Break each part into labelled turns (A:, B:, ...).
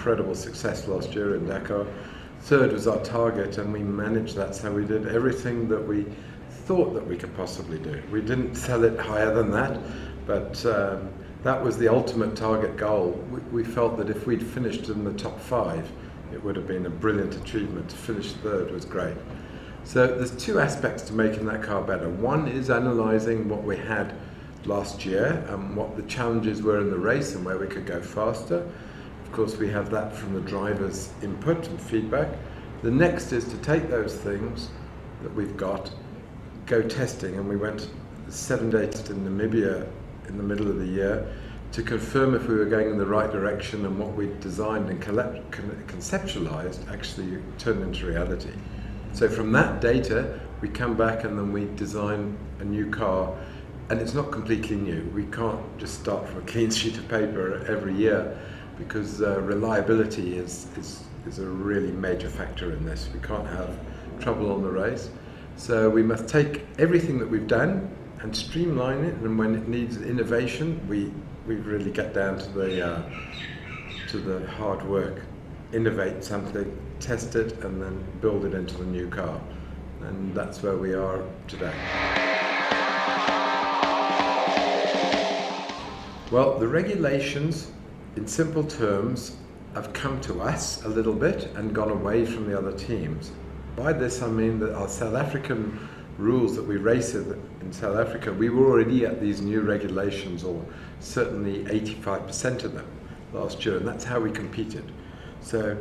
A: incredible success last year in Dakar. Third was our target, and we managed that, so we did everything that we thought that we could possibly do. We didn't sell it higher than that, but that was the ultimate target goal. We felt that if we'd finished in the top 5, it would have been a brilliant achievement. To finish third was great. So there's two aspects to making that car better. One is analysing what we had last year and what the challenges were in the race and where we could go faster. Of course, we have that from the drivers' input and feedback. The next is to take those things that we've got, go testing, and we went 7 days in Namibia in the middle of the year to confirm if we were going in the right direction and what we'd designed and conceptualized actually turned into reality. So from that data, we come back and then we design a new car, and it's not completely new. We can't just start from a clean sheet of paper every year, because reliability is a really major factor in this. We can't have trouble on the race. So we must take everything that we've done and streamline it, and when it needs innovation, we really get down to the hard work. Innovate something, test it, and then build it into the new car. And that's where we are today. Well, the regulations, in simple terms, have come to us a little bit and gone away from the other teams. By this I mean that our South African rules that we race in South Africa, we were already at these new regulations, or certainly 85% of them last year, and that's how we competed. So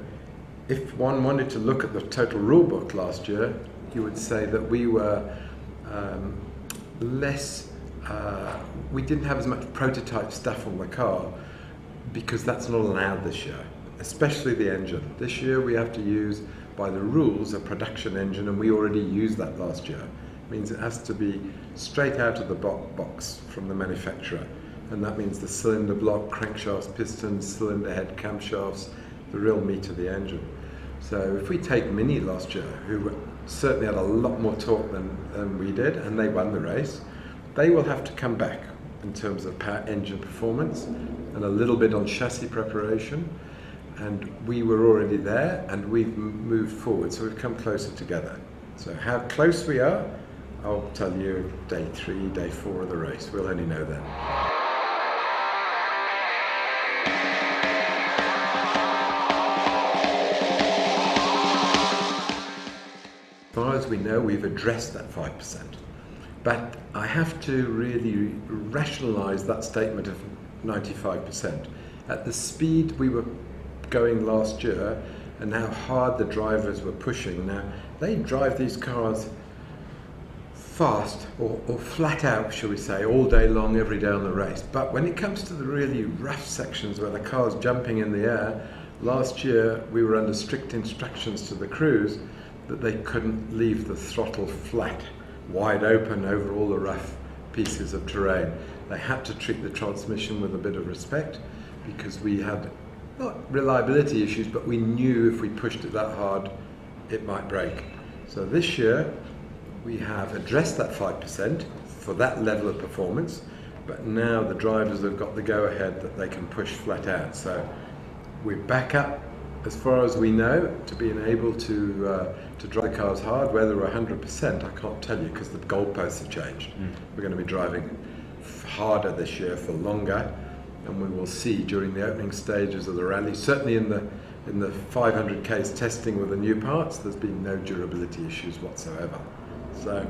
A: if one wanted to look at the total rule book last year, you would say that we were we didn't have as much prototype stuff on the car, because that's not allowed this year, especially the engine. This year we have to use, by the rules, a production engine, and we already used that last year. It means it has to be straight out of the box from the manufacturer, and that means the cylinder block, crankshafts, pistons, cylinder head, camshafts, the real meat of the engine. So if we take Mini last year, who certainly had a lot more torque than we did, and they won the race, they will have to come back in terms of engine performance and a little bit on chassis preparation. And we were already there, and we've moved forward, so we've come closer together. So how close we are, I'll tell you day 3, day 4 of the race. We'll only know then. As far as we know, we've addressed that 5%. But I have to really rationalize that statement of 95%. At the speed we were going last year, and how hard the drivers were pushing. Now, they drive these cars fast, or flat out, shall we say, all day long, every day on the race. But when it comes to the really rough sections where the car's jumping in the air, last year we were under strict instructions to the crews that they couldn't leave the throttle flat, wide open over all the rough pieces of terrain. They had to treat the transmission with a bit of respect, because we had not reliability issues, but we knew if we pushed it that hard, it might break. So this year, we have addressed that 5% for that level of performance, but now the drivers have got the go-ahead that they can push flat out. So we're back up, as far as we know, to being able to drive the cars hard. Whether we're 100%, I can't tell you, because the goalposts have changed. We're going to be driving harder this year for longer, and we will see during the opening stages of the rally. Certainly in the 500Ks testing with the new parts, there's been no durability issues whatsoever. So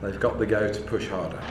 A: they've got the go to push harder.